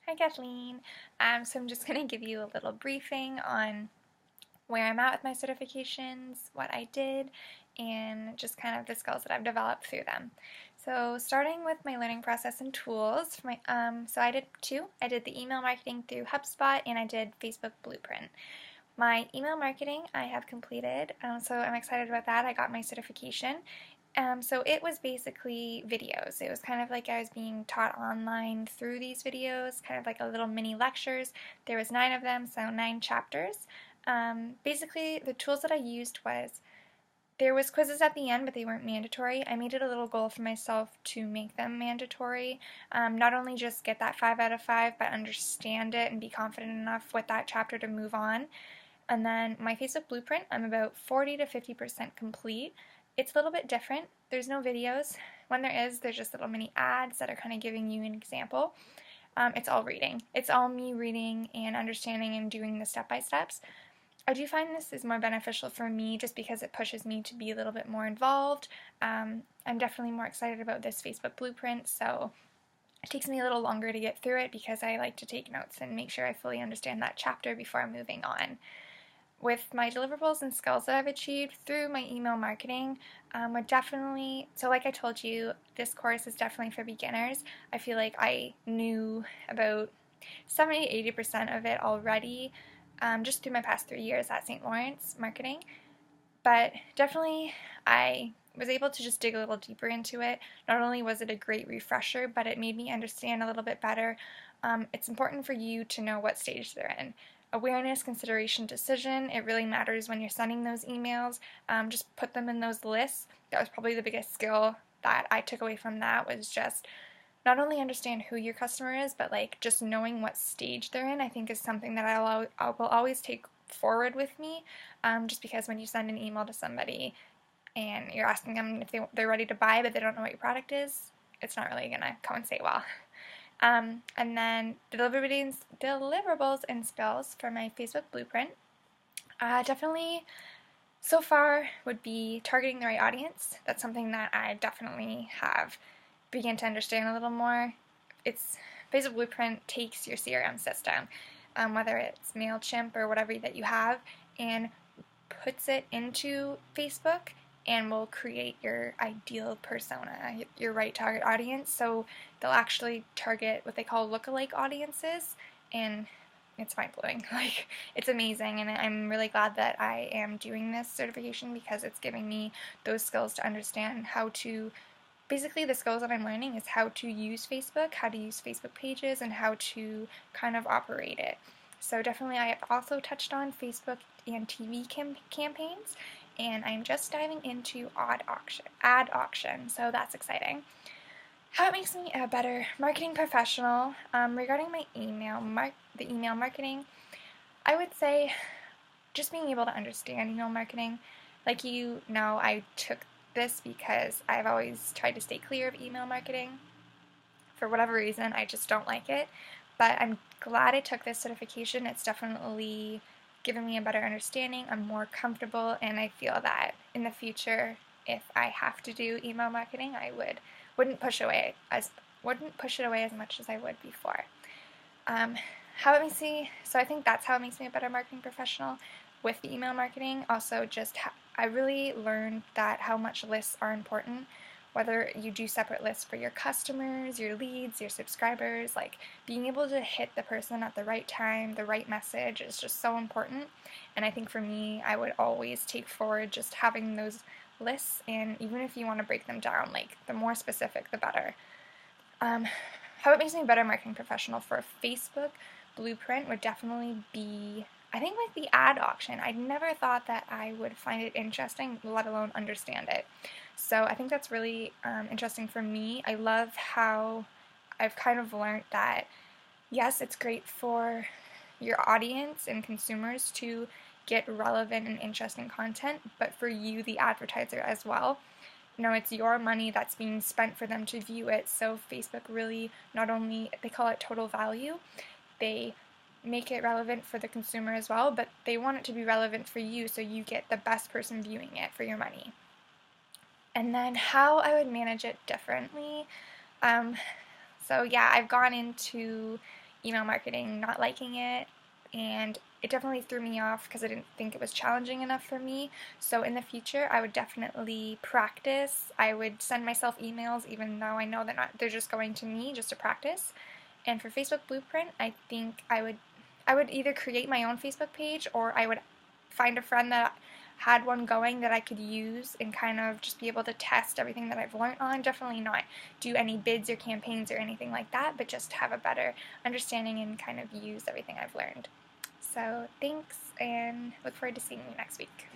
Hi Kathleen. So I'm just going to give you a little briefing on where I'm at with my certifications, what I did, and just kind of the skills that I've developed through them. So starting with my learning process and tools, so I did two. I did the email marketing through HubSpot and I did Facebook Blueprint. My email marketing I have completed, so I'm excited about that. I got my certification. So it was basically videos. It was kind of like I was being taught online through these videos, kind of like a little mini lectures. There was 9 of them, so 9 chapters. Basically, the tools that I used was there was quizzes at the end, but they weren't mandatory. I made it a little goal for myself to make them mandatory. Not only just get that 5 out of 5, but understand it and be confident enough with that chapter to move on. And then my Facebook Blueprint, I'm about 40 to 50% complete. It's a little bit different. There's no videos. When there is, there's just little mini ads that are kind of giving you an example. It's all reading. It's all me reading and understanding and doing the step-by-steps. I do find this is more beneficial for me just because it pushes me to be a little bit more involved. I'm definitely more excited about this Facebook Blueprint, so it takes me a little longer to get through it because I like to take notes and make sure I fully understand that chapter before I'm moving on. With my deliverables and skills that I've achieved through my email marketing, we're definitely, so like I told you, this course is definitely for beginners. I feel like I knew about 70-80% of it already, just through my past 3 years at St. Lawrence Marketing. But definitely I was able to just dig a little deeper into it. Not only was it a great refresher, but it made me understand a little bit better. It's important for you to know what stage they're in. Awareness, consideration, decision, it really matters when you're sending those emails. Just put them in those lists. That was probably the biggest skill that I took away from that, was just not only understand who your customer is, but like just knowing what stage they're in, I think is something that I will always take forward with me, just because when you send an email to somebody and you're asking them if they're ready to buy but they don't know what your product is, it's not really going to coincide well. And then deliverables and skills for my Facebook Blueprint. Definitely so far would be targeting the right audience. That's something that I definitely have begun to understand a little more. It's Facebook Blueprint takes your CRM system, whether it's MailChimp or whatever that you have, and puts it into Facebook and will create your ideal persona, your right target audience. So they'll actually target what they call lookalike audiences, and it's mind-blowing. Like, it's amazing, and I'm really glad that I am doing this certification because it's giving me those skills to understand how to, basically the skills that I'm learning is how to use Facebook, how to use Facebook pages, and how to kind of operate it. So definitely I have also touched on Facebook and TV campaigns, and I'm just diving into ad auction, so that's exciting. How it makes me a better marketing professional, regarding my the email marketing, I would say just being able to understand email marketing. Like, I took this because I've always tried to stay clear of email marketing. For whatever reason, I just don't like it. But I'm glad I took this certification. It's definitely given me a better understanding. I'm more comfortable, and I feel that in the future, if I have to do email marketing, I wouldn't push it away as much as I would before. How it makes me, so I think that's how it makes me a better marketing professional with the email marketing. Also, just I really learned that how much lists are important. Whether you do separate lists for your customers, your leads, your subscribers, like being able to hit the person at the right time, the right message is just so important. And I think for me, I would always take forward just having those lists, and even if you want to break them down, like the more specific, the better. How it makes me a better marketing professional for a Facebook Blueprint would definitely be, I think, like the ad auction. I never thought that I would find it interesting, let alone understand it. So I think that's really interesting for me. I love how I've kind of learned that, yes, it's great for your audience and consumers to get relevant and interesting content, but for you, the advertiser, as well. It's your money that's being spent for them to view it. So Facebook really, not only, they call it total value, they make it relevant for the consumer as well, but they want it to be relevant for you so you get the best person viewing it for your money. And then how I would manage it differently. So yeah, I've gone into email marketing, not liking it, and it definitely threw me off because I didn't think it was challenging enough for me. So in the future, I would definitely practice. I would send myself emails even though I know they're just going to me just to practice. And for Facebook Blueprint, I think I would either create my own Facebook page, or I would find a friend that had one going that I could use and kind of just be able to test everything that I've learned on. Definitely not do any bids or campaigns or anything like that, but just have a better understanding and kind of use everything I've learned. So thanks, and look forward to seeing you next week.